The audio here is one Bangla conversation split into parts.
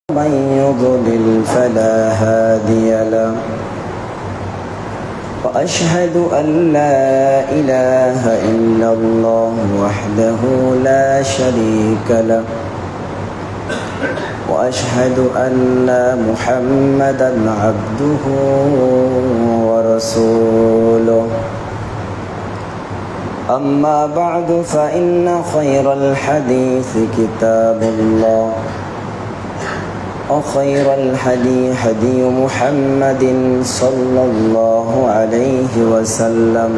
من يضلل فلا هادي له وأشهد أن لا إله إلا الله وحده لا شريك له وأشهد أن محمدا عبده ورسوله أما بعد فإن خير الحديث كتاب الله وخير الهدي هدي محمد صلى الله عليه وسلم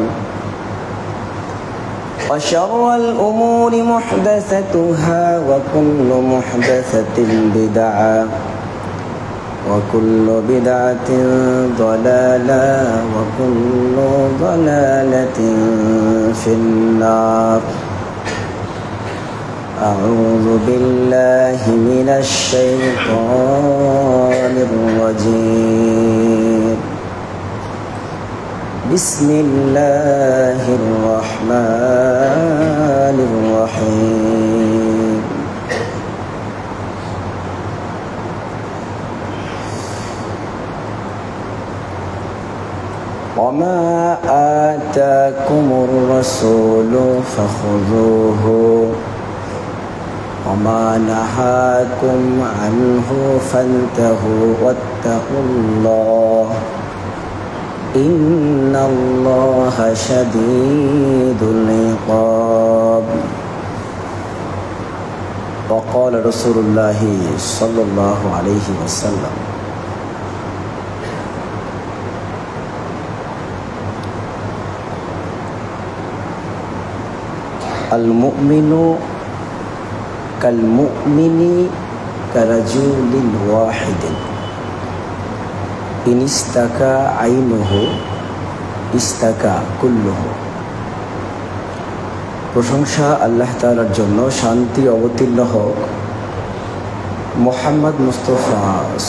وشر الأمور محدثتها وكل محدثة بدعة وكل بدعة ضلالة وكل ضلالة في النار. أعوذ بالله من الشيطان الرجيم. بسم الله الرحمن الرحيم. وما آتاكم الرسول فخذوه وما نهاكم عنه فانتهوا واتقوا الله إن الله شديد العقاب. وقال رسول الله صلى الله عليه وسلم المؤمن كالمؤمن كرجل واحد إن استكى عينه استكى كله. প্রশংসা আল্লাহ তাআলার জন্য, শান্তি অবতীর্ণ হোক মুহাম্মদ মুস্তাফা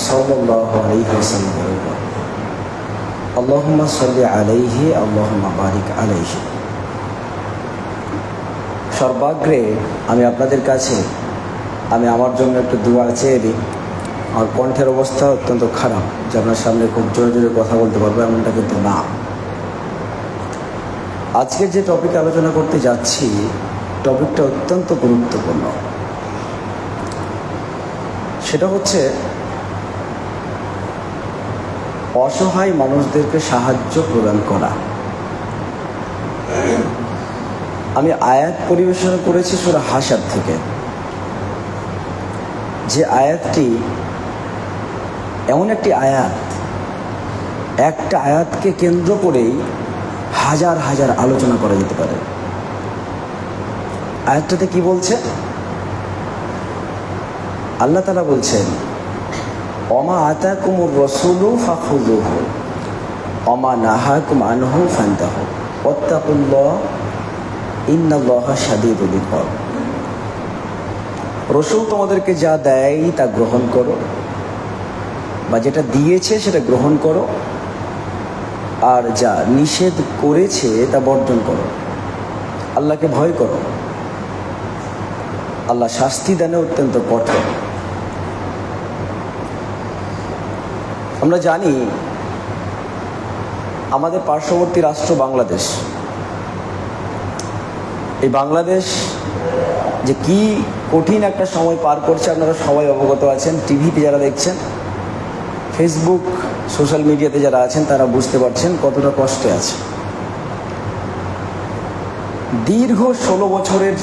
সাল্লাল্লাহু আলাইহি ওয়াসাল্লামের উপর। আল্লাহুম্মা সাল্লি আলাইহি আল্লাহুম্মা বারিক আলাইহি। সর্বাগ্রে আমি আপনাদের কাছে আমার জন্য একটু দোয়া চেয়ে দিই। আমার কণ্ঠের অবস্থা অত্যন্ত খারাপ যে আপনার সামনে খুব জোরে জোরে কথা বলতে পারবো এমনটা কিন্তু না। আজকে যে টপিকে আলোচনা করতে যাচ্ছি, টপিকটা অত্যন্ত গুরুত্বপূর্ণ। সেটা হচ্ছে অসহায় মানুষদেরকে সাহায্য প্রদান করা। আমি আয়াত পরিবেশনা করেছি সূরা হাশর থেকে, যে আয়াতটি এমন একটি আয়াত, একটা আয়াতকে কেন্দ্র করেই হাজার হাজার আলোচনা করা যেতে পারে। আয়াতটাতে কি বলছে? আল্লাহ তাআলা বলছেন, ওমা আতাকুমুর রাসূলু ফাখুযুহু ওমা নাহাকুম আনহু ফান্তাহু ওয়াত্তাকুল্লাহ ইন্নাল্লাহা শাদীদুল ইকাব। রসূল তোমাদেরকে যা দেয় তা গ্রহণ করো, বা যেটা দিয়েছে সেটা গ্রহণ করো, আর যা নিষেধ করেছে তা বর্জন করো। আল্লাহকে ভয় করো, আল্লাহ শাস্তি দানে অত্যন্ত কঠোর। আমরা জানি আমাদের পার্শ্ববর্তী রাষ্ট্র বাংলাদেশ, এই বাংলাদেশ যে কি কঠিন একটা সময় পার করছে আপনারা সবাই অবগত আছেন। টিভিতে যারা দেখছেন, ফেসবুক সোশ্যাল মিডিয়াতে যারা আছেন তারা বুঝতে পারছেন কতটা কষ্টে আছে। দীর্ঘ 16 বছরের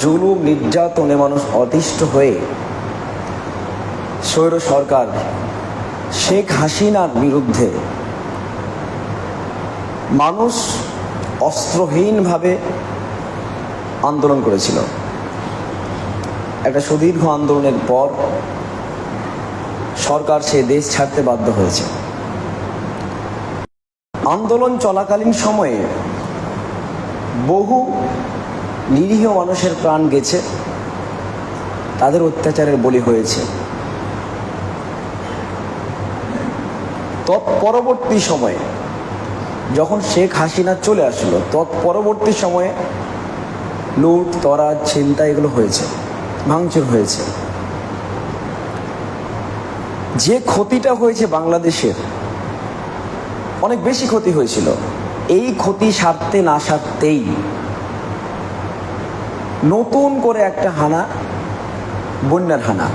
জুলুম নির্যাতনে মানুষ অতিষ্ঠ হয়ে স্বৈর সরকার শেখ হাসিনার বিরুদ্ধে মানুষ অস্ত্রহীনভাবে আন্দোলন করেছিল। একটা সুদীর্ঘ আন্দোলনের পর সরকার সে দেশ ছাড়তে বাধ্য হয়েছে। আন্দোলন চলাকালীন সময়ে বহু নিরীহ মানুষের প্রাণ গেছে, তাদের অত্যাচারের বলি হয়েছে। তৎপরবর্তী সময়ে যখন শেখ হাসিনা চলে আসলো, তৎপরবর্তী সময়ে লুট তরাজ ছিনতাই এগুলো হয়েছে, ভাঙচুর হয়েছে। যে ক্ষতিটা হয়েছে বাংলাদেশের, অনেক বেশি ক্ষতি হয়েছিল। এই ক্ষতি সারতে না সারতেই নতুন করে একটা হানা, বন্যার হানা,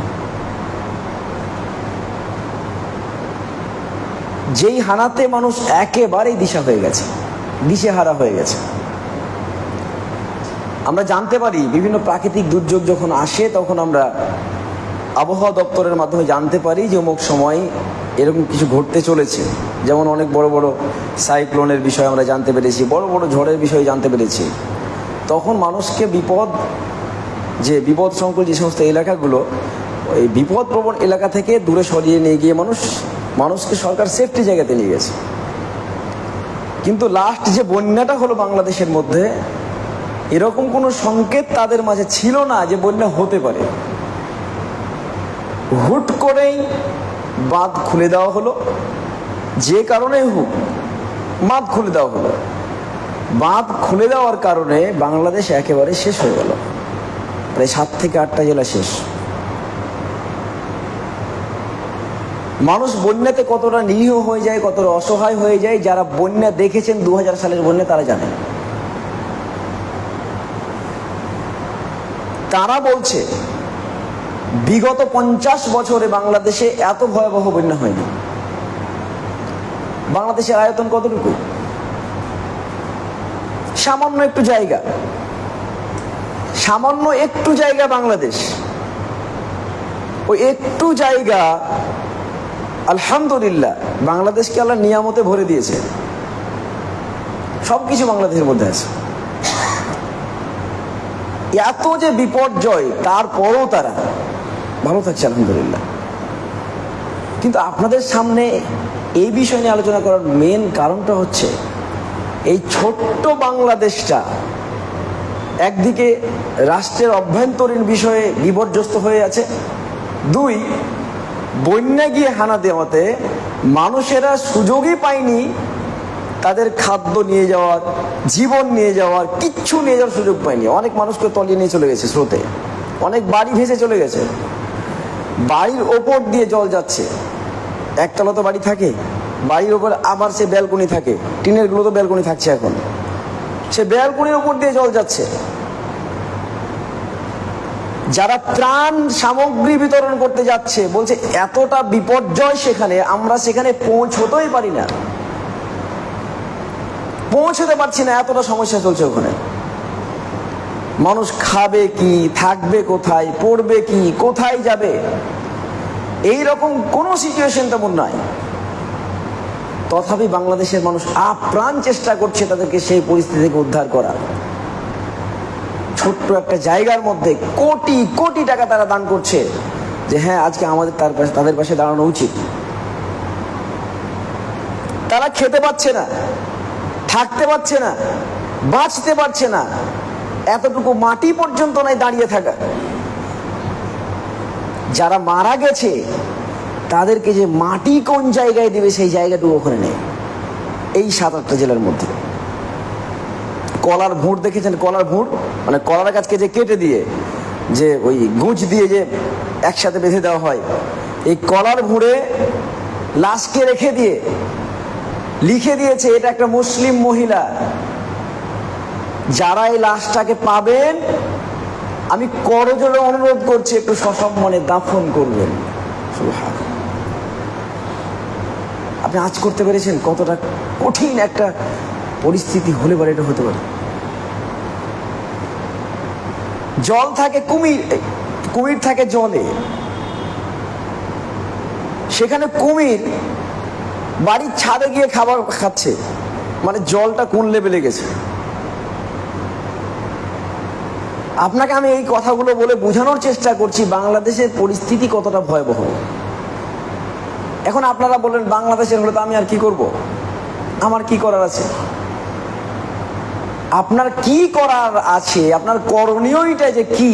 যেই হানাতে মানুষ একেবারেই দিশা হয়ে গেছে, দিশেহারা হয়ে গেছে। আমরা জানতে পারি বিভিন্ন প্রাকৃতিক দুর্যোগ যখন আসে তখন আমরা আবহাওয়া দপ্তরের মাধ্যমে জানতে পারি যে অমুক সময় এরকম কিছু ঘটতে চলেছে। যেমন অনেক বড় বড় সাইক্লোনের বিষয়ে আমরা জানতে পেরেছি, বড় বড় ঝড়ের বিষয়ে জানতে পেরেছি। তখন মানুষকে বিপদ সংকুল যে সমস্ত এলাকাগুলো, এই বিপদপ্রবণ এলাকা থেকে দূরে সরিয়ে নিয়ে গিয়ে মানুষকে সরকার সেফটি জায়গাতে নিয়ে গেছে। কিন্তু লাস্ট যে বন্যাটা হলো বাংলাদেশের মধ্যে, এরকম কোনো সংকেত তাদের মাঝে ছিল না যে বন্যা হতে পারে। হুট করেই বাঁধ খুলে দেওয়া হলো, যে কারণে হোক বাঁধ খুলে দেওয়া হলো। বাঁধ খুলে দেওয়ার কারণে বাংলাদেশ একেবারে শেষ হয়ে গেল, প্রায় 7 থেকে 8টা জেলা শেষ। মানুষ বন্যাতে কতটা নিরীহ হয়ে যায়, কতটা অসহায় হয়ে যায়, যারা বন্যা দেখেছেন 2000 সালের বন্যা তারা জানেন। তারা বলছে বিগত 50 বছরে বাংলাদেশে এত ভয়াবহ বন্যা হয়নি। বাংলাদেশের আয়তন কতটুকু? সামান্য একটু জায়গা, সামান্য একটু জায়গা বাংলাদেশ। ওই একটু জায়গা আলহামদুলিল্লাহ বাংলাদেশকে আল্লাহ নিয়ামতে ভরে দিয়েছে, সবকিছু বাংলাদেশের মধ্যে আছে। এত যে বিপর্যয়, তারপরও তারা ভালো থাকছে আলহামদুলিল্লাহ। কিন্তু আপনাদের সামনে এই বিষয় নিয়ে আলোচনা করার মেন কারণটা হচ্ছে, এই ছোট্ট বাংলাদেশটা একদিকে রাষ্ট্রের অভ্যন্তরীণ বিষয়ে বিপর্যস্ত হয়ে আছে, 2 বন্যা গিয়ে হানা দেওয়াতে মানুষেরা সুযোগই পায়নি তাদের খাদ্য নিয়ে যাওয়ার, জীবন নিয়ে যাওয়ার, কিচ্ছু নিয়ে যাওয়ার সুযোগ পায়নি। অনেক মানুষকে তলিয়ে নিয়ে চলে গেছে স্রোতে, অনেক বাড়ি ভেসে চলে গেছে। বাড়ির ওপর দিয়ে জল যাচ্ছে, একতলা তো বাড়ি থাকে, বাড়ির ওপর আবার সে ব্যালকনি থাকে, টিনের গুলো তো ব্যালকনি থাকছে এখন, সে ব্যালকনির ওপর দিয়ে জল যাচ্ছে। যারা ত্রাণ সামগ্রী বিতরণ করতে যাচ্ছে বলছে এতটা বিপর্যয় সেখানে, আমরা সেখানে পৌঁছতেই পারি না, পৌঁছতে পারছি না, এতটা সমস্যা চলছে ওখানে। মানুষ খাবে কি, থাকবে কোথায়, পড়বে কি, কোথায় যাবে, এই রকম কোনো সিচুয়েশন তেমন নাই। তথাপি বাংলাদেশের মানুষ আপ্রাণ চেষ্টা করছে তাদেরকে সেই পরিস্থিতি থেকে উদ্ধার করা। ছোট্ট একটা জায়গার মধ্যে কোটি কোটি টাকা তারা দান করছে যে হ্যাঁ আজকে আমাদের তাদের পাশে দাঁড়ানো উচিত। তারা খেতে পাচ্ছে না, থাকতে পারছে না, বাঁচতে পারছে না, এতটুকু মাটি পর্যন্ত নাই দাঁড়িয়ে থাকা। যারা মারা গেছে তাদেরকে যে মাটি কোন জায়গায় দিবে সেই জায়গাটুকু ওখানে নেই। এই 7-8টা জেলার মধ্যে কলার ভুঁড় দেখেছেন? কলার ভুঁড় মানে কলার গাছকে যে কেটে দিয়ে যে ওই গুঁজ দিয়ে যে একসাথে বেঁধে দেওয়া হয়, এই কলার ভুঁড়ে লাশকে রেখে দিয়ে লিখে দিয়েছে এটা একটা মুসলিম মহিলা, যারা এই লাশটাকে পাবেন আমি করজোড়ে অনুরোধ করছি একটু সসম্মানে দাফন করবেন। আপনি আজ করতে পেরেছেন কতটা কঠিন একটা পরিস্থিতি হলে পারে এটা হতে পারে। জল থাকে কুমির থাকে জলে, সেখানে কুমির বাড়ির ছাদে গিয়ে খাবার খাচ্ছে, মানে জলটা কোন লেভেলে গেছে। আপনাকে আমি এই কথাগুলো বলে বোঝানোর চেষ্টা করছি বাংলাদেশের পরিস্থিতি কতটা ভয়াবহ। এখন আপনারা বলেন বাংলাদেশের হলে তো আমি আর কি করব, আমার কি করার আছে? আপনার কি করার আছে, আপনার করণীয়টা যে কি,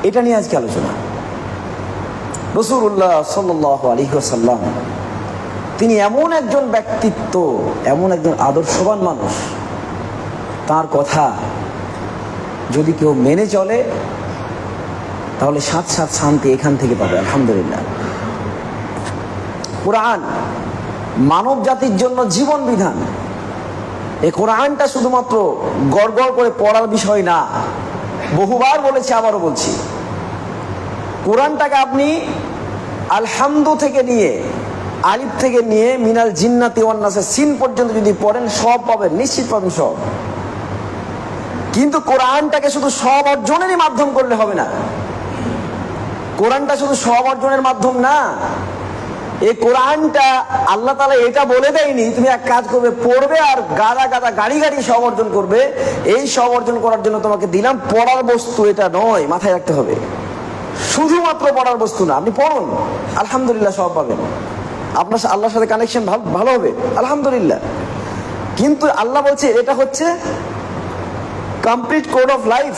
এটা নিয়ে আজকে আলোচনা। রাসূলুল্লাহ সাল্লাল্লাহু আলাইহি ওয়াসাল্লাম তিনি এমন একজন ব্যক্তিত্ব, এমন একজন আদর্শবান মানুষ, তার কথা যদি কেউ মেনে চলে তাহলে সাথ শান্তি এখান থেকে পাবে আলহামদুলিল্লাহ। কোরআন মানব জাতির জন্য জীবন বিধান। এই কোরআনটা শুধুমাত্র গড় গড় করে পড়ার বিষয় না, বহুবার বলেছি, আবারও বলছি, কোরআনটাকে আপনি আলহামদু থেকে নিয়ে, আলিফ থেকে নিয়ে মিনাল জিন্নাতি ওয়ান নাসের সিন পর্যন্ত যদি পড়েন সব পাবেন, নিশ্চিত পাবেন সব। কিন্তু কোরআনটাকে শুধু সব অর্জনেরই মাধ্যম করলে হবে না। কোরআনটা শুধু সব অর্জনের মাধ্যম না, এই কোরআনটা আল্লাহ তাআলা এটা বলে দেয়নি তুমি এক কাজ করবে, পড়বে আর গাদা গাদা গাড়ি গাড়ি সব অর্জন করবে। এই সব অর্জন করার জন্য তোমাকে দিলাম পড়ার বস্তু, এটা নয়, মাথায় রাখতে হবে। শুধুমাত্র পড়ার বস্তু না, আপনি পড়ুন আলহামদুলিল্লাহ সব পাবেন, আপনার আল্লাহর সাথে কানেকশন ভালো হবে আলহামদুলিল্লাহ। কিন্তু আল্লাহ বলছে এটা হচ্ছে কমপ্লিট কোড অফ লাইফ,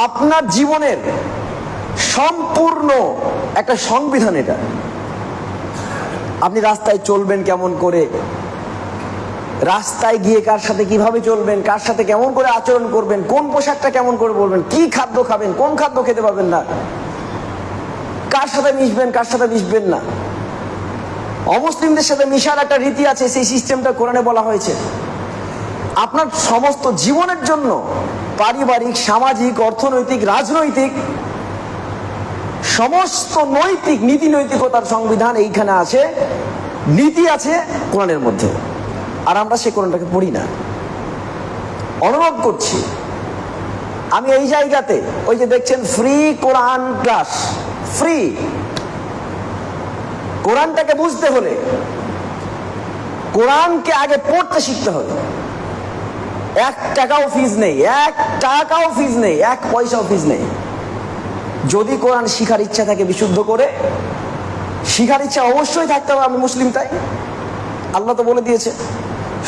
আপনার জীবনের সম্পূর্ণ একটা সংবিধান। এটা আপনি রাস্তায় চলবেন কেমন করে, রাস্তায় গিয়ে কার সাথে কিভাবে চলবেন, কার সাথে কেমন করে আচরণ করবেন, কোন পোশাকটা কেমন করে পরবেন, কি খাদ্য খাবেন, কোন খাদ্য খেতে পারবেন না, কার সাথে মিশবেন, কার সাথে মিশবেন না। অমুসলিমদের সাথে মিশার একটা রীতি আছে, সেই সিস্টেমটা কোরআনে বলা হয়েছে। আপনার সমস্ত জীবনের জন্য পারিবারিক, সামাজিক, অর্থনৈতিক, রাজনৈতিক সমস্ত নৈতিক নীতি নৈতিকতার সংবিধান এইখানে আছে, নীতি আছে কোরআনের মধ্যে। আর আমরা সেই কোরআনটাকে পড়ি না। অনুরোধ করছি, আমি এই জায়গাতে ওই যে দেখছেন ফ্রি কোরআন ক্লাস, ফ্রি। কোরআনটাকে বুঝতে হলে কোরআনকে আগে পড়তে শিখতে হবে। 1 টাকাও ফিজ নেই, 1 টাকাও ফিজ নেই, 1 পয়সাও ফিজ নেই। যদি কোরআন শিখার ইচ্ছা থাকে বিশুদ্ধ করে, শিখার ইচ্ছা অবশ্যই থাকতে হবে। আমি মুসলিম, তাই আল্লাহ তো বলে দিয়েছে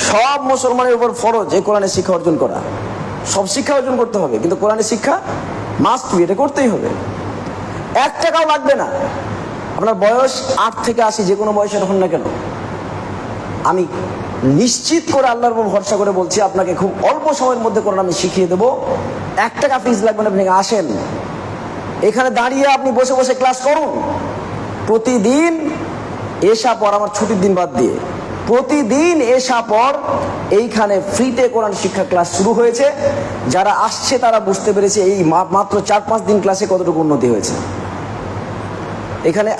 সব মুসলমানের উপর ফরজ এই কোরআনের শিক্ষা অর্জন করা। সব শিক্ষা অর্জন করতে হবে, কিন্তু কোরআনের শিক্ষা মাস্ট বি, এটা করতেই হবে। 1 টাকাও লাগবে না। আপনার বয়স 8 থেকে 80, যে কোনো বয়সের হন না কেন, আমি নিশ্চিত করে আল্লাহর উপর ভরসা করে বলছি আপনাকে খুব অল্প সময়ের মধ্যে কোরআন আমি শিখিয়ে দেবো। 1 টাকা ফিজ লাগবে না। আপনি আসেন, এখানে দাঁড়িয়ে আপনি বসে বসে ক্লাস করুন। প্রতিদিন এশা পর, আমার ছুটির দিন বাদ দিয়ে প্রতিদিন এশা পর এইখানে ফ্রিতে কোরআন শিক্ষা ক্লাস শুরু হয়েছে। যারা আসছে তারা বুঝতে পেরেছে এই মাত্র 4-5 দিন ক্লাসে কতটুকু উন্নতি হয়েছে। এখানে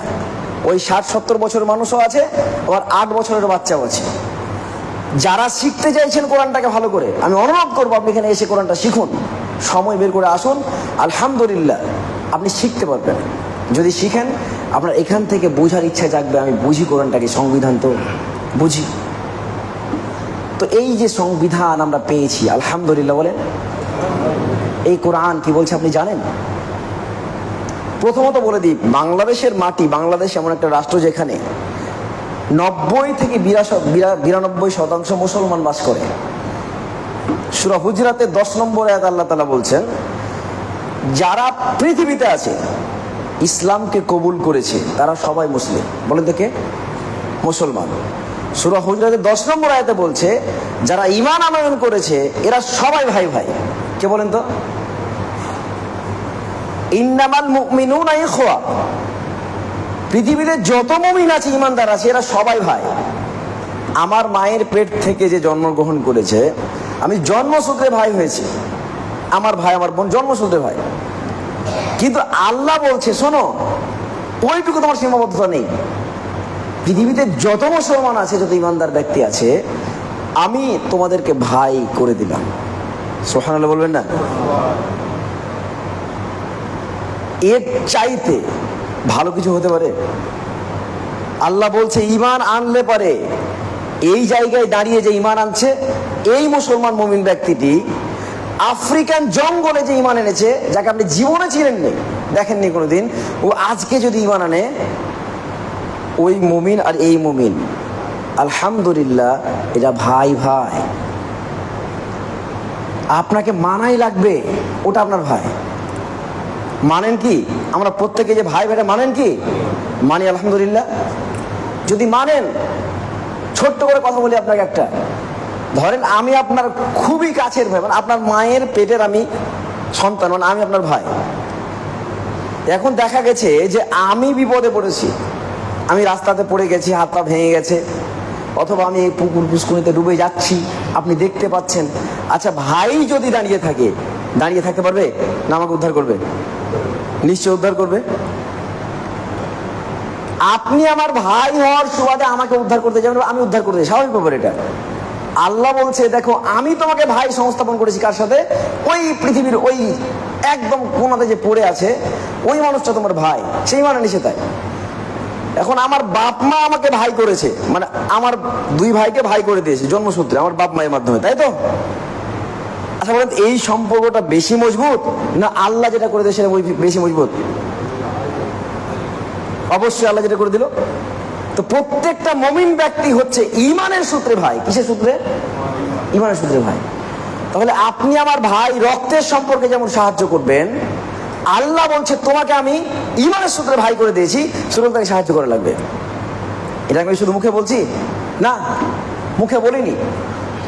ওই 60-70 বছরের মানুষও আছে, আবার 8 বছরের বাচ্চাও আছে। যারা শিখতে চাইছেন কোরআনটাকে ভালো করে, আমি অনুরোধ করবো আপনি এখানে এসে কোরআনটা শিখুন, সময় বের করে আসুন। আলহামদুলিল্লাহ আপনি শিখতে পারবেন। যদি শিখেন আপনার এখান থেকে বোঝার ইচ্ছা জাগবে, আমি বুঝি কোরআনটাকে, সংবিধান তো বুঝি। তো এই যে সংবিধান আমরা পেয়েছি আলহামদুলিল্লাহ বলেন, এই কোরআন কি বলছে আপনি জানেন? প্রথমত বলে দিই, বাংলাদেশের মাটি, বাংলাদেশ এমন একটা রাষ্ট্র যেখানে 90 থেকে 92% মুসলমান বাস করে। সূরা হুজরাতের 10 নম্বর আয়াত আল্লাহ তাআলা বলছেন, যারা পৃথিবীতে আছে ইসলামকে কবুল করেছে তারা সবাই মুসলিম। বলেন তো কে? মুসলমান। সূরা হুজরাতের 10 নম্বর আয়াতে বলছে যারা ঈমান আনয়ন করেছে এরা সবাই ভাই ভাই। কে বলেন তো? ইন্নামাল মুমিনুনা ইখওয়া, পৃথিবীতে যত মুমিন আছে, ঈমানদার আছে, এরা সবাই ভাই। আমার মায়ের পেট থেকে যে জন্মগ্রহণ করেছে, আমি জন্মসূত্রে ভাই হয়েছি, আমার ভাই আমার বোন জন্মসূত্রে ভাই। কিন্তু আল্লাহ বলছে শোনো, ওইটুকু তোমার সীমাবদ্ধতা নেই। পৃথিবীতে যত মুসলমান আছে, যত ঈমানদার ব্যক্তি আছে, আমি তোমাদেরকে ভাই করে দিলাম। সুবহানাল্লাহ বলবেন না? এর চাইতে ভালো কিছু হতে পারে? আল্লাহ বলছে ঈমান আনলে পারে। এই জায়গায় দাঁড়িয়ে যে ঈমান আনছে, এই মুসলমান মুমিন ব্যক্তিটি আফ্রিকান জঙ্গলে যে ঈমান এনেছে, যাকে আপনি জীবনে চিনেননি, দেখেননি কোনোদিন, ও আজকে যদি ঈমান আনে, ওই মুমিন আর এই মুমিন আলহামদুলিল্লাহ এটা ভাই ভাই। আপনাকে মানাই লাগবে, ওটা আপনার ভাই। মানেন কি? আমরা প্রত্যেকে যে ভাই ভাইটা মানেন কি? মানি আলহামদুলিল্লাহ। যদি মানেন, ছোট্ট করে কথা বলি আপনাকে একটা, ধরেন আমি আপনার খুবই কাছের ভাই, মানে আপনার মায়ের পেটের আমি সন্তান, মানে আমি আপনার ভাই। এখন দেখা গেছে যে আমি বিপদে পড়েছি, আমি রাস্তাতে পড়ে গেছি, হাত পা ভেঙে গেছে, অথবা আমি এই পুকুর পুষ্করিতে ডুবে যাচ্ছি, আপনি দেখতে পাচ্ছেন। আচ্ছা, ভাই যদি দাঁড়িয়ে থাকতে পারবে না আমাকে উদ্ধার করবে? নিশ্চয় উদ্ধার করবে। আপনি আমার ভাই হওয়ার সুবাদে আমাকে উদ্ধার করতে যাবেন, আমি উদ্ধার করতে, স্বাভাবিক ব্যাপার এটা। আল্লাহ বলছে, দেখো আমি তোমাকে ভাই সংস্থাপন করেছি কার সাথে? ওই পৃথিবীর ওই একদম কোনাতে যে পড়ে আছে ওই মানুষটা তোমার ভাই, সেই মানে নিষে তাই। এখন আমার বাপ মা আমাকে ভাই করেছে, মানে আমার দুই ভাইকে ভাই করে দিয়েছে জন্মসূত্রে আমার বাপ মায়ের মাধ্যমে, তাই তো? আচ্ছা বলেন, এই সম্পর্কটা বেশি মজবুত না আল্লাহ যেটা করে দিয়েছে সেটা বেশি মজবুত? অবশ্যই আল্লাহ যেটা করে দিল। তো প্রত্যেকটা মুমিন ব্যক্তি হচ্ছে ঈমানের সূত্রে ভাই। কিসের সূত্রে? ঈমানের সূত্রে ভাই। তাহলে আপনি আমার ভাই, রক্তের সম্পর্কে যেমন সাহায্য করবেন, আল্লাহ বলছে তোমাকে আমি ঈমানের সূত্রে ভাই করে দিয়েছি, সুতরাং তাকে সাহায্য করা লাগবে। এটা আমি শুধু মুখে বলছি না, মুখে বলিনি।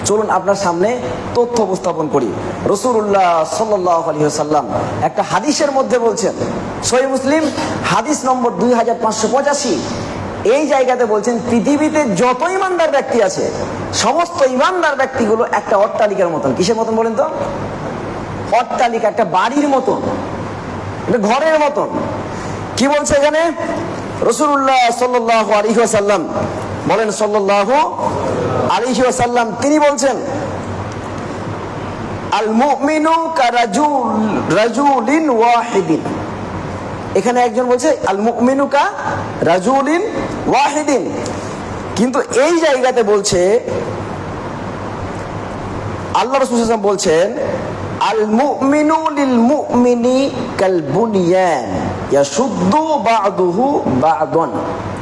চলুন আপনার সামনে তথ্য উপস্থাপন করি। রাসূলুল্লাহ সাল্লাল্লাহু আলাইহি ওয়াসাল্লাম একটা হাদিসের মধ্যে বলছেন, সহিহ মুসলিম হাদিস নম্বর 2585, এই জায়গাতে বলছেন পৃথিবীতে যত ইমানদার ব্যক্তি আছে সমস্ত ইমানদার ব্যক্তিগুলো একটা অট্টালিকার মতন। কিসের মতন বলেন তো? অট্টালিকা, একটা বাড়ির মতন, একটা ঘরের মতন। কি বলছে এখানে? রাসূলুল্লাহ সাল্লাল্লাহু আলাইহি ওয়াসাল্লাম বলেন, সাল্লাল্লাহু আলাইহি ওয়াসাল্লাম তিনি বলছেন, আল মুমিনু কারাজুলিন ওয়াহিদিন। এখানে একজন বলছে আল মুমিনু কারাজুলিন ওয়াহিদিন, কিন্তু এই জায়গাতে বলছে আল্লাহ রাসূল সাল্লাল্লাহু আলাইহি ওয়াসাল্লাম বলছেন, আল মুমিনু লিল মুমিনি কাল বুনিয়ান ইয়াশুদ্দু বা'দুহু বা'দান।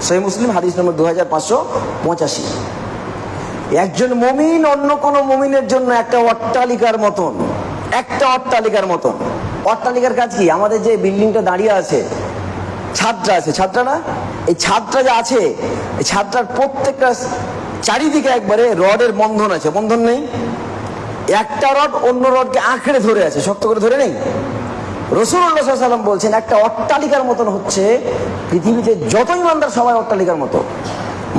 সহিহ মুসলিম হাদিস নম্বর 2585। একজন মুমিন অন্য কোন মুমিনের জন্য একটা অট্টালিকার মতন, একটা অট্টালিকার মতন। অট্টালিকার কাজ কি? আমাদের যে বিল্ডিংটা দাঁড়িয়ে আছে, ছাদটা আছে, ছাদটা না, এই ছাদটা যে আছে, এই ছাদটার প্রত্যেকটা চারিদিকে একবারে রডের বন্ধন আছে, বন্ধন নেই? একটা রড অন্য রডকে আঁকড়ে ধরে আছে, শক্ত করে ধরে নেই। রাসূলুল্লাহ সাল্লাল্লাহু আলাইহি ওয়াসাল্লাম বলছেন একটা অট্টালিকার মতন হচ্ছে পৃথিবীতে যত ইমানদার সবাই অট্টালিকার মতো।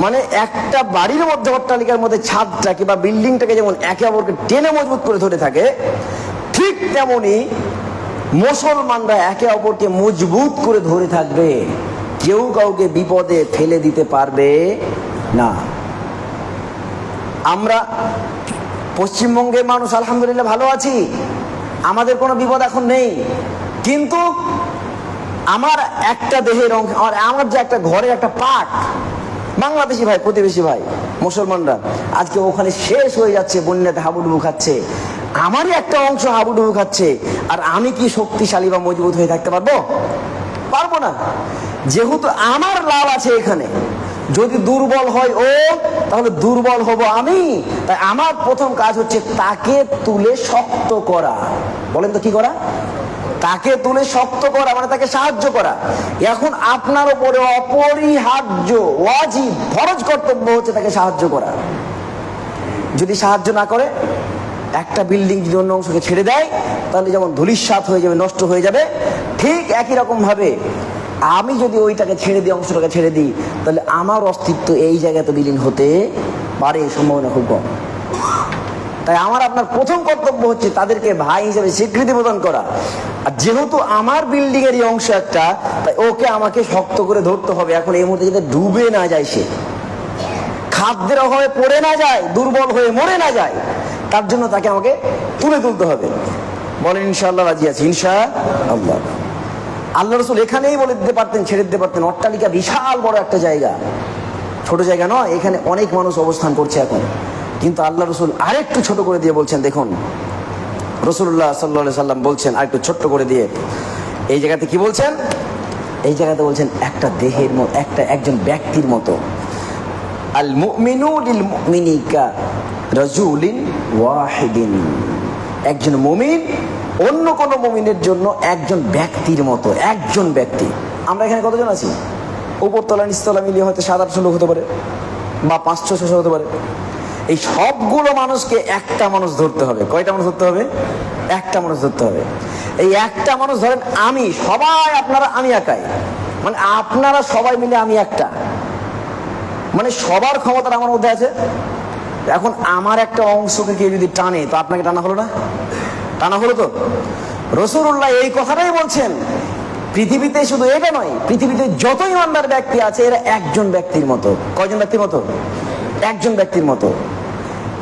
মানে একটা বাড়ির মধ্যে অট্টালিকার মধ্যে ছাদটাকে বা বিল্ডিংটাকে যেমন একে অপরকে টেনে মজবুত করে ধরে থাকে, ঠিক তেমনি মুসলমানরা একে অপরকে মজবুত করে ধরে থাকবে, কেউ কাউকে বিপদে ফেলে দিতে পারবে না। আমরা পশ্চিমবঙ্গের মানুষ আলহামদুলিল্লাহ ভালো আছি, আমাদের কোনো বিপদ এখন নেই। কিন্তু আমার একটা দেহের অংশ, আমার যে একটা ঘরের একটা পার্ট, বাংলাদেশি ভাই, প্রতিবেশী ভাই মুসলমানরা আজকে ওখানে শেষ হয়ে যাচ্ছে, বন্যাতে হাবুডুবু খাচ্ছে, আমারই একটা অংশ হাবুডুবু খাচ্ছে, আর আমি কি শক্তিশালী বা মজবুত হয়ে থাকতে পারবো? পারবো না। যেহেতু আমার লাভ আছে এখানে, যদি দুর্বল হয় ও, তাহলে দুর্বল হব আমি। তাই আমার প্রথম কাজ হচ্ছে তাকে তুলে শক্ত করা। বলেন তো কি করা? তাকে তুলে শক্ত করা, মানে তাকে সাহায্য করা। এখন আপনার উপরে অপরিহার্য, ওয়াজিব, ফরজ কর্তব্য হচ্ছে তাকে সাহায্য করা। যদি সাহায্য না করে, একটা বিল্ডিং যদি অন্য অংশকে ছেড়ে দেয়, তাহলে যেমন ধূলিসাৎ হয়ে যাবে, নষ্ট হয়ে যাবে, ঠিক একই রকম ভাবে আমি যদি ওইটাকে ছেড়ে দিই, অংশটাকে ছেড়ে দিই, তাহলে আমার অস্তিত্ব এই জায়গাতে বিলীন হতে পারে, সম্ভাবনা খুব কম। তাই আমার আপনার প্রথম কর্তব্য হচ্ছে তাদেরকে ভাই হিসেবে স্বীকৃতি প্রদান করা। আর যেহেতু আমার বিল্ডিং এরই অংশ একটা, তাই ওকে আমাকে শক্ত করে ধরতে হবে। এখন এই মুহূর্তে যাতে ডুবে না যায়, সে খাদ্যের অভাবে পড়ে না যায়, দুর্বল হয়ে মরে না যায়, তার জন্য তাকে আমাকে তুলে তুলতে হবে। বলেন ইনশাআল্লাহ রাজি আছি? ইনশাআল্লাহ। আল্লাহ রাসূল এখানেই বলে দিতে পারতেন, ছেড়ে দিতে পারতেন। অট্টালিকা বিশাল বড় একটা জায়গা, ছোট জায়গা নয়, এখানে অনেক মানুষ অবস্থান করছে এখন। কিন্তু আল্লাহ রাসূল আরেকটু ছোট করে দিয়ে বলছেন, দেখুন রাসূলুল্লাহ সাল্লাল্লাহু আলাইহি সাল্লাম বলছেন আরেকটু ছোট্ট করে দিয়ে, এই জায়গাতে কি বলছেন? এই জায়গাতে বলছেন একটা দেহের মতো, একজন ব্যক্তির মতো। আল মুমিনু লিল মুমিনি কারাজুলিন ওয়াহিদিন। একজন মুমিন অন্য কোন মুমিনের জন্য একজন ব্যক্তির মতো, একজন ব্যক্তি। আমরা এখানে কতজন আছি? উপরতলা নিচতলা মিলিয়ে হয়তো 700-800 লোক হতে পারে, বা 500-600 হতে পারে। এই সবগুলো মানুষকে একটা মানুষ ধরতে হবে। কয়টা মানুষ ধরতে হবে? একটা মানুষ ধরতে হবে। এই একটা মানুষ ধরেন আমি, সবাই আপনারা, আমি একাই, মানে আপনারা সবাই মিলে আমি একটা, মানে সবার ক্ষমতা আমার মধ্যে আছে। এখন আমার একটা অংশকে কেউ যদি টানে, তো আপনাকে টানা হলো না? টানা হলো তো। রাসূলুল্লাহ এই কথাটাই বলছেন, পৃথিবীতে শুধু এটা নয়, পৃথিবীতে যত ইমানদার ব্যক্তি আছে এরা একজন ব্যক্তির মতো। কয়জন ব্যক্তির মতো? একজন ব্যক্তির মতো।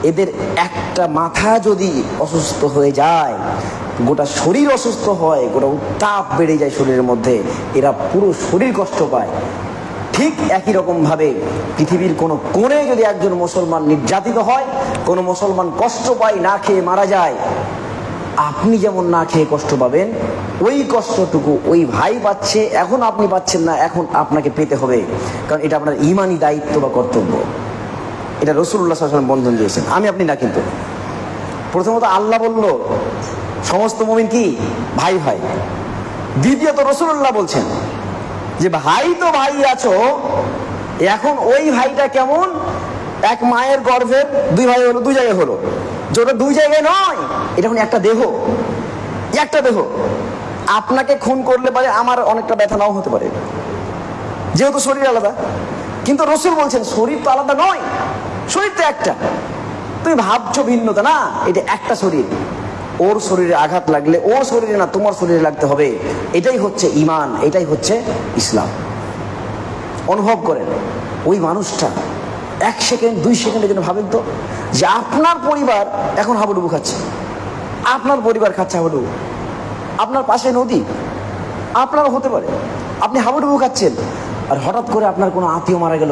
এদের একটা মাথা যদি অসুস্থ হয়ে যায়, গোটা শরীর অসুস্থ হয়, গোটা উত্তাপ বেড়ে যায় শরীরের মধ্যে, এরা পুরো শরীর কষ্ট পায়। ঠিক একই রকমভাবে পৃথিবীর কোনো কোণে যদি একজন মুসলমান নির্যাতিত হয়, কোনো মুসলমান কষ্ট পায়, না খেয়ে মারা যায়, আপনি যেমন না খেয়ে কষ্ট পাবেন, ওই কষ্টটুকু ওই ভাই পাচ্ছে, এখন আপনি পাচ্ছেন না, এখন আপনাকে পেতে হবে, কারণ এটা আপনার ঈমানি দায়িত্ব বা কর্তব্য। এটা রাসূলুল্লাহ সাল্লাল্লাহু আলাইহি ওয়াসাল্লাম বন্ধন দিয়েছেন, আমি আপনি না। কিন্তু প্রথমত আল্লাহ বলল সমস্ত মুমিন কি ভাই ভাই। দ্বিতীয়ত রাসূলুল্লাহ বলছেন যে ভাই তো ভাই আছো, এখন ওই ভাইটা কেমন? এক মায়ের গর্ভের দুই ভাই হলো, দুই জায়গায় হলো, যেটা দুই জায়গায় নয়, এটা এখন একটা দেহ, একটা দেহ। আপনাকে খুন করলে পারে আমার অনেকটা ব্যথা নাও হতে পারে, যেহেতু শরীর আলাদা। কিন্তু রাসূল বলছেন শরীর তো আলাদা নয়, শরীর তো একটা। তুমি ভাবছো ভিন্নতা, না, এটা একটা শরীর। ওর শরীরে আঘাত লাগলে ওর শরীরে না, তোমার শরীরে লাগতে হবে। এটাই হচ্ছে ঈমান, এটাই হচ্ছে ইসলাম। অনুভব করেন ওই মানুষটা এক সেকেন্ড, 2 সেকেন্ডের জন্য ভাবেন তো, যে আপনার পরিবার এখন হাবুডুবু খাচ্ছে, আপনার পরিবার খাচ্ছে হাবুডুবু, আপনার পাশে নদী, আপনারও হতে পারে, আপনি হাবুডুবু খাচ্ছেন, আর হঠাৎ করে আপনার কোনো আত্মীয় মারা গেল,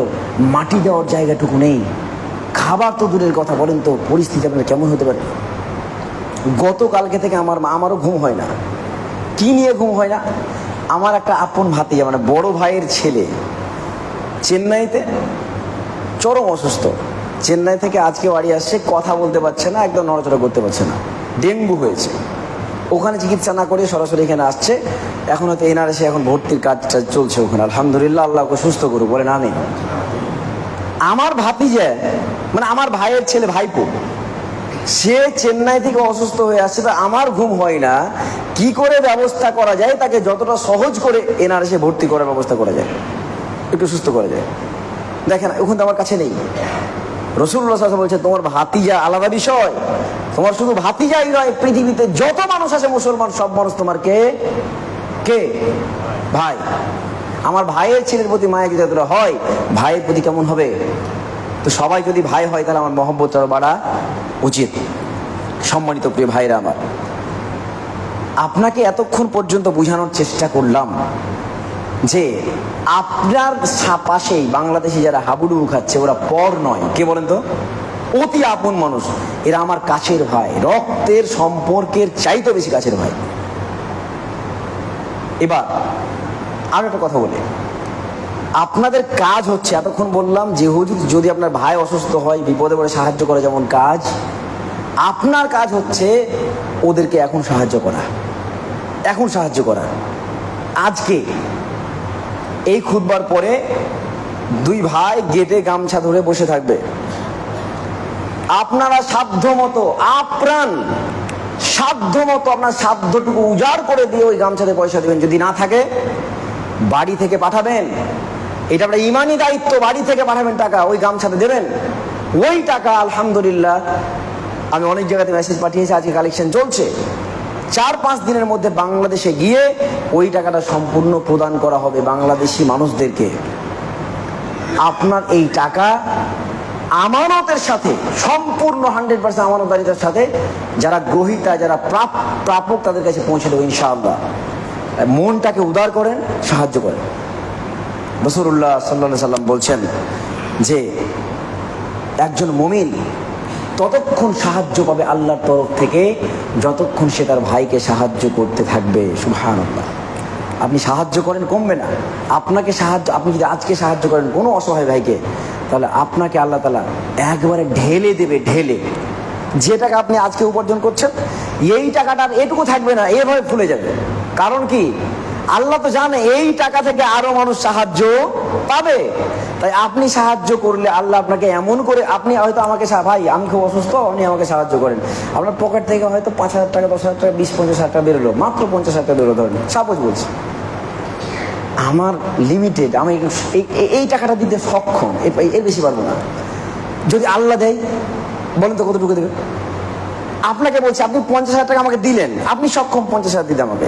মাটি দেওয়ার জায়গাটুকু নেই, খাবার তো দূরের কথা, বলেন তো পরিস্থিতি আপনার কেমন হতে পারে? গতকালকে থেকে আমারও ঘুম হয় না। কি নিয়ে ঘুম হয় না? আমার একটা আপন ভাতিজা, মানে বড় ভাইয়ের ছেলে, চেন্নাইতে চরম অসুস্থ। চেন্নাই থেকে আজকে বাড়ি আসছে, কথা বলতে পারছে না, একদম নড়াচড়া করতে পারছে না, ডেঙ্গু হয়েছে। ওখানে চিকিৎসা না করে সরাসরি এখানে আসছে। এখন হয়তো এনআরএসে এখন ভর্তির কাজটা চলছে ওখানে, আলহামদুলিল্লাহ, আল্লাহ ওকে সুস্থ করুক, বলেন আমিন। আমার ভাতিজা, মানে আমার ভাইয়ের ছেলে, ভাইপো, সে চেন্নাই থেকে অসুস্থ হয়ে আসছে, তো আমার ঘুম হয় না কি করে ব্যবস্থা করা যায়, তাকে যতটা সহজ করে এনআরএসে ভর্তি করার ব্যবস্থা করা যায়, একটু সুস্থ করা যায়। দেখেন ওখানে তো আমার কাছে নেই। রাসূলুল্লাহ সাল্লাল্লাহু আলাইহি ওয়াসাল্লাম বলছে তোমার ভাতিজা আলাদা বিষয়, তোমার শুধু ভাতিজাই নয়, পৃথিবীতে যত মানুষ আছে মুসলমান, সব মানুষ তোমার কে কে ভাই। আমার ভাইয়ের ছেলের প্রতি মায়া যদি এতটা হয়, ভাইয়ের প্রতি কেমন হবে? তো সবাই যদি ভাই হয়, তাহলে আমার মহব্বত আরো বাড়া উচিত। সম্মানিত প্রিয় ভাইরা আমার, আপনাকে এতক্ষণ পর্যন্ত বোঝানোর চেষ্টা করলাম যে আপনার পাশেই বাংলাদেশি যারা হাবুডুবু খাচ্ছে, ওরা পর নয়, কে বলেন তো? অতি আপন মানুষ। এরা আমার কাছের ভাই, রক্তের সম্পর্কের চাইতে বেশি কাছের ভাই। এবার আর একটা কথা বলি, আপনাদের কাজ হচ্ছে, এতক্ষণ বললাম যে যদি আপনার ভাই অসুস্থ হয়, বিপদে পড়ে সাহায্য করা যেমন কাজ, আপনার কাজ হচ্ছে ওদেরকে এখন সাহায্য করা, এখন সাহায্য করা। আজকে এই খুতবার পরে 2 ভাই গেটে গামছা ধরে বসে থাকবে, আপনারা সাধ্য মতো, আপ্রাণ সাধ্য মতো আপনার সাধ্যটুকু উজাড় করে দিয়ে ওই গামছাতে পয়সা দেবেন। যদি না থাকে বাড়ি থেকে পাঠাবেন, এটা আপনার ইমানি দায়িত্ব, বাড়ি থেকে পাঠাবেন টাকা, ওই গামছাতে দেবেন। ওই টাকা আলহামদুলিল্লাহ আমি অনেক জায়গাতে মেসেজ পাঠিয়েছি, আজকে কালেকশন চলছে, 4-5 দিনের মধ্যে বাংলাদেশে গিয়ে ওই টাকাটা সম্পূর্ণ প্রদান করা হবে বাংলাদেশি মানুষদেরকে। আপনার এই টাকা আমানতের সাথে, সম্পূর্ণ 100% আমানতদারিতার সাথে যারা গ্রহীতা, যারা প্রাপক, তাদের কাছে পৌঁছে দেবো ইনশাআল্লাহ। মনটাকে উদার করেন, সাহায্য করেন। রাসূলুল্লাহ সাল্লাল্লাহু আলাইহি সাল্লাম বলছেন যে একজন মুমিন ততক্ষণ সাহায্য পাবে আল্লাহর তরফ থেকে যতক্ষণ সে তার ভাইকে সাহায্য করতে থাকবে। সুবহানাল্লাহ। আপনি সাহায্য করেন, কমবে না। আপনাকে সাহায্য, আপনি যদি আজকে সাহায্য করেন কোনো অসহায় ভাইকে, তাহলে আপনাকে আল্লাহ তাআলা একবারে ঢেলে দেবে, ঢেলে। যে টাকা আপনি আজকে উপার্জন করছেন, এই টাকাটা এটুকু থাকবে না, এভাবে ফুলে যাবে। কারণ কি? আল্লাহ তো জানে এই টাকা থেকে আরো মানুষ সাহায্য পাবে। তাই আপনি সাহায্য করলে আল্লাহ আপনাকে এমন করে, আপনি হয়তো আমাকে, ভাই আমি খুব অসুস্থ, আপনি আমাকে সাহায্য করেন, আপনার পকেট থেকে হয়তো 5,000 টাকা, 10,000 টাকা, 20-50,000 টাকা বেরোলো, মাত্র 50,000 টাকা বেরোলো, ধরেন সাপোজ বলছি। আমার লিমিটেড, আমি এই টাকাটা দিতে সক্ষম, এর বেশি পারবো না। যদি আল্লাহ দেয়, বলেন তো কতটুকু দেবে? আপনাকে বলছে আপনি 50,000 টাকা আমাকে দিলেন, আপনি সক্ষম 50,000 দিতে আমাকে,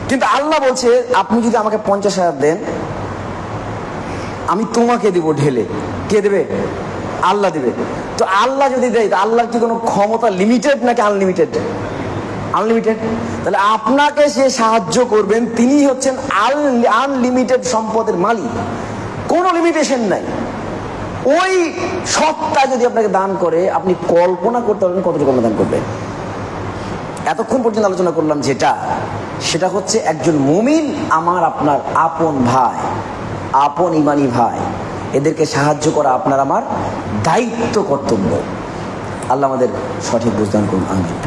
কিন্তু আল্লাহ বলছে আপনি যদি আমাকে 50,000 দেন, আমি তোমাকে দিব ঢেলে। কে দেবে? আল্লাহ দেবে। তো আল্লাহ যদি দেয়, আল্লাহর কি কোনো ক্ষমতা লিমিটেড নাকি আনলিমিটেড? আনলিমিটেড। তাহলে আপনাকে সে সাহায্য করবেন, তিনি হচ্ছেন আনলিমিটেড সম্পদের মালিক, কোনো লিমিটেশন নাই। ওই সত্তা যদি আপনাকে দান করে, আপনি কল্পনা করতে পারবেন কতটুকু দান করবে। এতক্ষণ পর্যন্ত আলোচনা করলাম সেটা হচ্ছে একজন মুমিন আমার আপনার আপন ভাই, আপন ইমানি ভাই, এদেরকে সাহায্য করা আপনার আমার দায়িত্ব, কর্তব্য। আল্লাহ আমাদের সঠিক বুঝদান করুন, আমিন।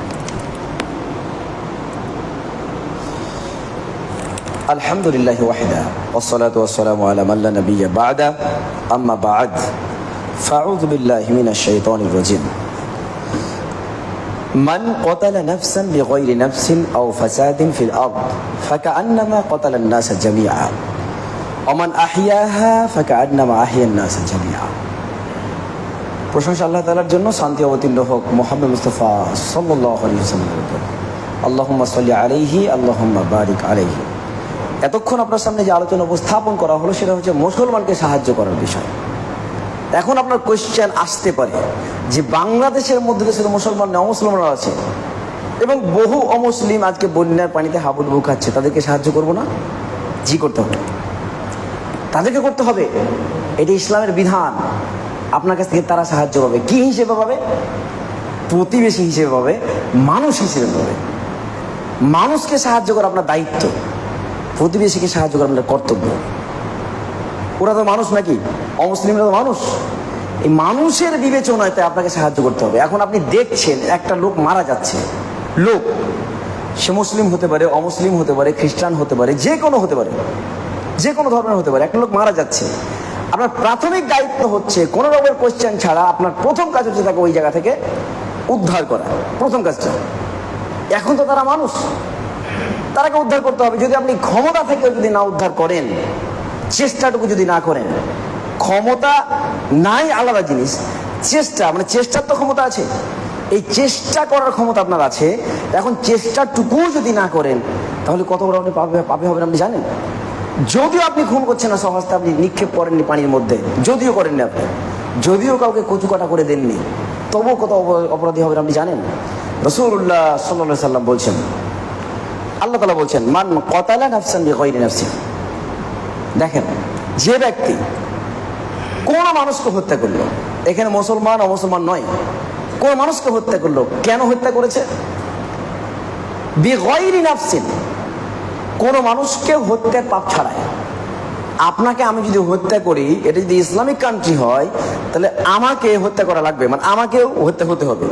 আলহামদুলিল্লাহি ওয়াহদা ওয়াসসালাতু ওয়াসসালামু আলা মান লা নাবিয়্যা বা'দা, আম্মা বা'দ, ফাউযু বিল্লাহি মিনাশ শাইতানির রাজীম। মান ক্বাতালা নাফসান বিগাইরি নাফসিন আও ফাসাদিন ফিল আরদ ফাকাআন্নামা ক্বাতালান নাসা জামিআ ওয়া মান আহইয়াহা ফাকাআন্নামা আহইয়ান নাসা জামিআ। প্রশংসা আল্লাহ তাআলার জন্য, শান্তি অবতীর্ণ হোক মুহাম্মদ মুস্তাফা সাল্লাল্লাহু আলাইহি ওয়াসাল্লামের উপর। আল্লাহুম্মা সাল্লি আলাইহি, আল্লাহুম্মা বারিক আলাইহি। এতক্ষণ আপনার সামনে যে আলোচনা উপস্থাপন করা হলো সেটা হচ্ছে মুসলমানকে সাহায্য করার বিষয়। এখন আপনার কোয়েশ্চেন আসতে পারে যে বাংলাদেশের মধ্যে শুধু মুসলমান না, অমুসলমানরা আছে এবং বহু অমুসলিম আজকে বন্যার পানিতে হাবুডুবু খাচ্ছে, তাদেরকে সাহায্য করব না? জি, করতে হবে, তাদেরকে করতে হবে। এটি ইসলামের বিধান। আপনার কাছ থেকে তারা সাহায্য পাবে কি হিসেবে পাবে? প্রতিবেশী হিসেবে পাবে, মানুষ হিসেবে পাবে। মানুষকে সাহায্য করা আপনার দায়িত্ব, প্রতিবেশীকে সাহায্য করা আপনার কর্তব্য। ওরা তো মানুষ নাকি? অমুসলিমরা তো মানুষ। এই মানুষের বিবেচনায় তাই আপনাকে সাহায্য করতে হবে। এখন আপনি দেখছেন একটা লোক মারা যাচ্ছে, লোক সে মুসলিম হতে পারে, অমুসলিম হতে পারে, খ্রিস্টান হতে পারে, যে কোনো হতে পারে, যে কোনো ধর্মের হতে পারে, একটা লোক মারা যাচ্ছে। আপনার প্রাথমিক দায়িত্ব হচ্ছে কোনো রকমের কোয়েশ্চেন ছাড়া আপনার প্রথম কাজ হচ্ছে তাকে ওই জায়গা থেকে উদ্ধার করা, প্রথম কাজটা। এখন তো তারা মানুষ, তারাকে উদ্ধার করতে হবে। যদি আপনি ক্ষমতা থেকেও যদি না উদ্ধার করেন, চেষ্টাটুকু যদি না করেন, ক্ষমতা নাই আলাদা জিনিস, চেষ্টা মানে চেষ্টার তো ক্ষমতা আছে, এই চেষ্টা করার ক্ষমতা আপনার আছে। এখন চেষ্টাটুকু যদি না করেন তাহলে কত বড় আপনি পাপে হবেন আপনি জানেন? যদিও আপনি খুন করছেন না সহজে, আপনি নিক্ষেপ করেননি পানির মধ্যে, যদিও করেননি আপনি, যদিও কাউকে কচুকাটা করে দেননি, তবুও কত অপরাধী হবেন আপনি জানেন? রাসূলুল্লাহ সাল্লাল্লাহু আলাইহি সাল্লাম বলছেন, আল্লাহ তাআলা বলছেন, মান ক্বাতালা নাফসান বিগাইরি নাফসিন। দেখেন, যে ব্যক্তি কোন মানুষকে হত্যা করলো, এখানে মুসলমান অমুসলমান নয়, কোন মানুষকে হত্যা করলো, কেন হত্যা করেছে? বিগাইরি নাফসিন, কোন মানুষকে হত্যার পাপ ছাড়াই। আপনাকে আমি যদি হত্যা করি, এটা যদি ইসলামিক কান্ট্রি হয় তাহলে আমাকে হত্যা করা লাগবে, মানে আমাকেও হত্যা হতে হবে।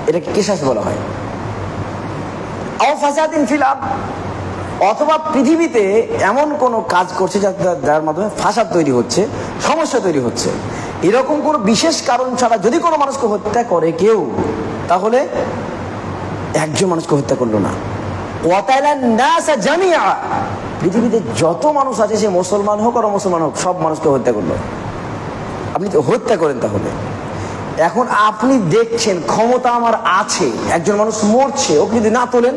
এটাকে কিসাস বলা হয়। আও ফাসাদিন ফিল আরদ, অথবা পৃথিবীতে এমন কোনো কাজ করছে যার মাধ্যমে ফাসাদ তৈরি হচ্ছে, সমস্যা তৈরি হচ্ছে, এরকম কোনো বিশেষ কারণ ছাড়া যদি কোনো মানুষকে হত্যা করে কেউ, তাহলে একজন মানুষকে হত্যা করলো না, ওয়াতালান নাসা জামিআ, পৃথিবীতে যত মানুষ আছে, সে মুসলমান হোক আর অমুসলমান হোক, সব মানুষকে হত্যা করলো। আপনি তো হত্যা করেন। তাহলে এখন আপনি দেখছেন ক্ষমতা আমার আছে, একজন মানুষ মরছে, ওকে যদি না তোলেন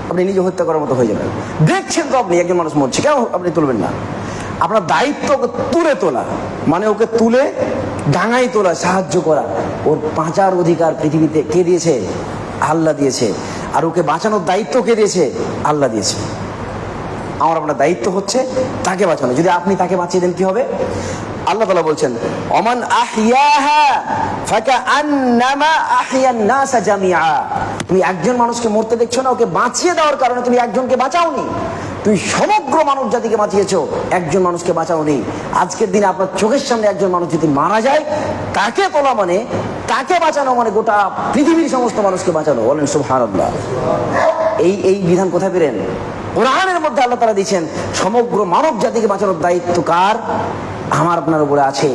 আপনি নিজে হত্যা করার মতো হয়ে যাবেন। দেখছেন তো আপনি একজন মানুষ মরছে, কেন আপনি তুলবেন না? আপনার দায়িত্ব ওকে তুলে তোলা, মানে ওকে তুলে ডাঙায় তোলা, সাহায্য করা। ওর বাঁচার অধিকার পৃথিবীতে কে দিয়েছে? আল্লাহ দিয়েছে। আর ওকে বাঁচানোর দায়িত্ব কে দিয়েছে? আল্লাহ দিয়েছে। আমার আপনার দায়িত্ব হচ্ছে তাকে বাঁচানো। যদি আপনি তাকে বাঁচিয়ে দেন কি হবে? আল্লাহ তাআলা বলছেন, ওমান আহইয়াহা ফাকাআন্নামা আহইয়ান নাসা জামিআ। তুমি একজন মানুষকে মরতে দেখছো না, ওকে বাঁচিয়ে দেওয়ার কারণে তুমি একজনকে বাঁচাওনি, তুমি সমগ্র মানব জাতিকে বাঁচিয়েছো, একজন মানুষকে বাঁচাওনি। আজকের দিনে আপনার চোখের সামনে একজন মানুষ যদি মারা যায়, তাকে তোলা মানে, তাকে বাঁচানো মানে গোটা পৃথিবীর সমস্ত মানুষকে বাঁচানো। বলেন সুবহানাল্লাহ। এই বিধান কোথায় পেলেন? কোরআনের মধ্যে আল্লাহ তাআলা দিয়েছেন সমগ্র মানব জাতিকে বাঁচানোর দায়িত্ব কার? আমার আপনার উপরে আছে।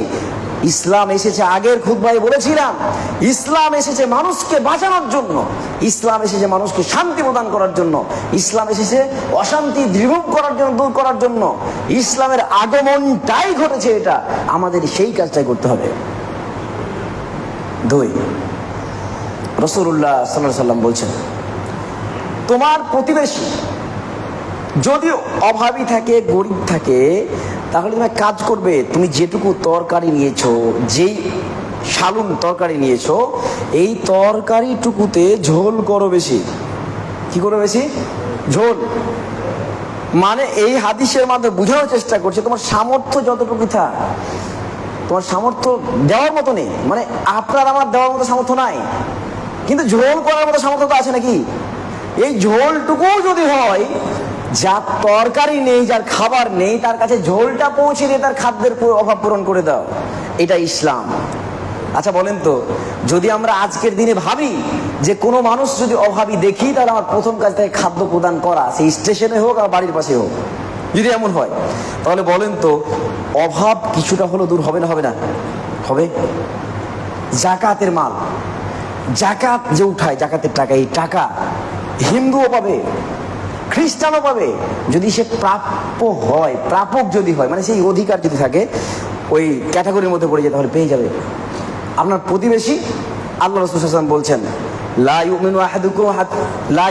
ইসলাম এসেছে, আগের খুতবায় বলেছিলাম, ইসলাম এসেছে মানুষকে বাঁচানোর জন্য, ইসলাম এসেছে মানুষকে শান্তি প্রদান করার জন্য, ইসলাম এসেছে অশান্তি দূর করার জন্য, দূর করার জন্য। ইসলামের আগমনটাই ঘটেছে, এটা আমাদের সেই কাজটাই করতে হবে। 2, রাসূলুল্লাহ সাল্লাল্লাহু আলাইহি ওয়াসাল্লাম বলছেন, তোমার প্রতিবেশী যদি অভাবী থাকে, গরিব থাকে, তাহলে তুমি কাজ করবে, তুমি যেটুকু তরকারি নিয়েছো, যেই শালুন তরকারি নিয়েছো, এই তরকারিটুকুতে ঝোল করো বেশি। কি করো বেশি? ঝোল। মানে এই হাদিসের মাধ্যমে বোঝানোর চেষ্টা করছে, তোমার সামর্থ্য যতটুকু থাক, তোমার সামর্থ্য দেওয়ার মতো নেই, মানে আপনার আমার দেওয়ার মতো সামর্থ্য নাই, কিন্তু ঝোল করার মতো সামর্থ্য তো আছে নাকি? এই ঝোলটুকু যদি হয়, যার তরকারি নেই, যার খাবার নেই, তার কাছে ঝোলটা পৌঁছে দিয়ে তার খাদ্যের অভাব পূরণ করে দাও, এটা ইসলাম। আচ্ছা বলেন তো, যদি আমরা আজকের দিনে ভাবি যে কোনো মানুষ যদি অভাবী দেখি, তাহলে আমার প্রথম কাজ তাকে খাদ্য প্রদান করা, সেই স্টেশনে হোক আর বাড়ির পাশে হোক, যদি এমন হয়, তাহলে বলেন তো অভাব কিছুটা হলো দূর হবে না? হবে না? হবে। জাকাতের মাল, জাকাত যে উঠায়, জাকাতের টাকা, এই টাকা হিন্দুও পাবে, খ্রিস্টানও পাবে, যদি সে প্রাপ্য হয়, প্রাপক যদি হয়, মানে সেই অধিকার যদি থাকে, ওই ক্যাটাগরির মধ্যে পড়ে যায়, তাহলে পেয়ে যাবে। আপনার প্রতিবেশী, আল্লাহ রাসূল সাল্লাল্লাহু আলাইহি ওয়াসাল্লাম বলছেন, লা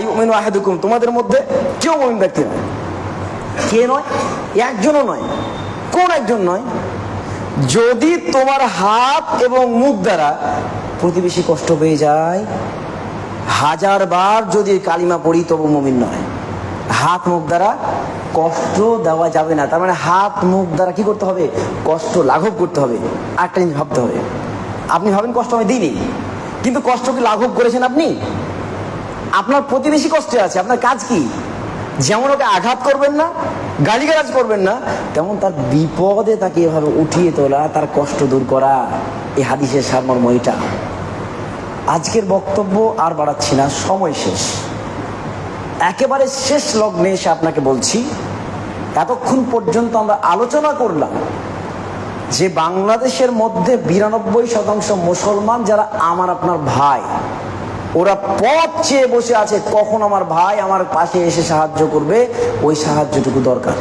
ইউমিনু আহাদুকুম, তোমাদের মধ্যে কেউ মুমিন ব্যক্তি নয়। কে নয়? একজনও নয়। কোন একজন নয়? যদি তোমার হাত এবং মুখ দ্বারা প্রতিবেশী কষ্ট পেয়ে যায়, 1000 বার যদি কালিমা পড়ি তবু মুমিন নয়। হাত মুখ দ্বারা কষ্ট দেওয়া যাবে না, তার মানে হাত মুখ দ্বারা কি করতে হবে? কষ্ট লাঘব করতে হবে। একটা জিনিস ভাবতে হবে, আপনি ভাবেন কষ্ট আমি দিইনি, কিন্তু কষ্ট কি লাঘব করেছেন আপনি? আপনার প্রতিবেশী কষ্টে আছে, আপনার কাজ কি? যেমন ওকে আঘাত করবেন না, গালিগালাজ করবেন না, তেমন তার বিপদে তাকে এভাবে উঠিয়ে তোলা, তার কষ্ট দূর করা, এই হাদিসের সারমর্ম এটা। আজকের বক্তব্য আর বাড়াচ্ছি না, সময় শেষ, একেবারে শেষ লগ্নে এসে আপনাকে বলছি, এতক্ষণ পর্যন্ত আমরা আলোচনা করলাম যে বাংলাদেশের মধ্যে 92% মুসলমান যারা আমার আপনার ভাই, ওরা পথ চেয়ে বসে আছে কখন আমার ভাই আমার পাশে এসে সাহায্য করবে, ওই সাহায্যটুকু দরকার।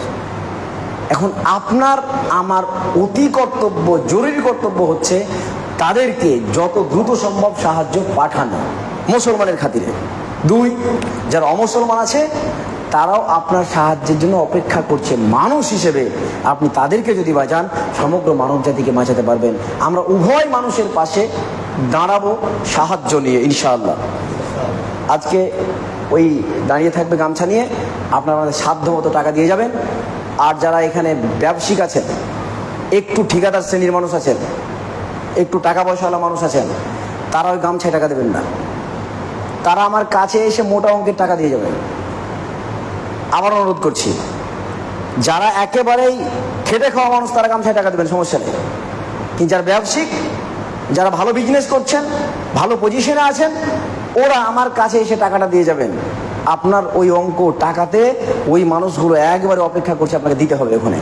এখন আপনার আমার অতি কর্তব্য, জরুরি কর্তব্য হচ্ছে তাদেরকে যত দ্রুত সম্ভব সাহায্য পাঠানো মুসলমানের খাতিরে। 2, যারা অমুসলমান আছে তারাও আপনার সাহায্যের জন্য অপেক্ষা করছে, মানুষ হিসেবে আপনি তাদেরকে যদি বাঁচান, সমগ্র মানব জাতিকে বাঁচাতে পারবেন। আমরা উভয় মানুষের পাশে দাঁড়াবো সাহায্য নিয়ে ইনশাআল্লাহ। আজকে ওই দাঁড়িয়ে থাকবে গামছা নিয়ে, আপনারা আমাদের সাধ্য মতো টাকা দিয়ে যাবেন। আর যারা এখানে ব্যবসায়িক আছেন, একটু ঠিকাদার শ্রেণীর মানুষ আছেন, একটু টাকা পয়সাওয়ালা মানুষ আছেন, তারা ওই গামছায় টাকা দেবেন না, তারা আমার কাছে এসে মোটা অঙ্কের টাকা দিয়ে যাবেন। আবার অনুরোধ করছি, যারা একেবারেই খেটে খাওয়া মানুষ তারা গামছায় টাকা দেবেন, সমস্যা নেই। কিন্তু যারা ব্যবসায়িক, যারা ভালো বিজনেস করছেন, ভালো পজিশনে আছেন, ওরা আমার কাছে এসে টাকাটা দিয়ে যাবেন। আপনার ওই অঙ্ক টাকাতে ওই মানুষগুলো একবারে অপেক্ষা করছে, আপনাকে দিতে হবে ওখানে।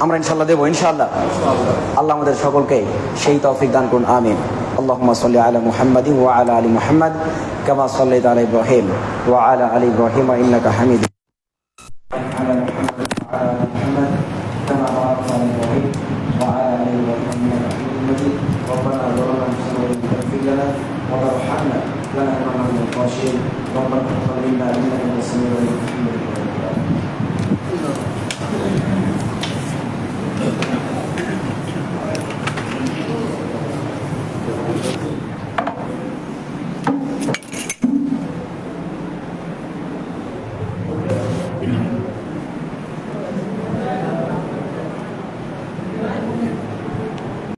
আমরা ইনশাআল্লাহ দেবো, ইনশাআল্লাহ। আল্লাহ আমাদের সকলকে সেই তৌফিক দান করুন, আমিন। আল্লাহুম্মা সাল্লি আলা মুহাম্মাদিন ওয়া আলা আলি মুহাম্মাদ কামা সাল্লাইতা আলা ইব্রাহিম ওয়া আলা আলি ইব্রাহিম ইন্নাকা হামিদ। وارحمنا لا نكون من الخاشعين ربنا تقبل منا انك انت السميع العليم.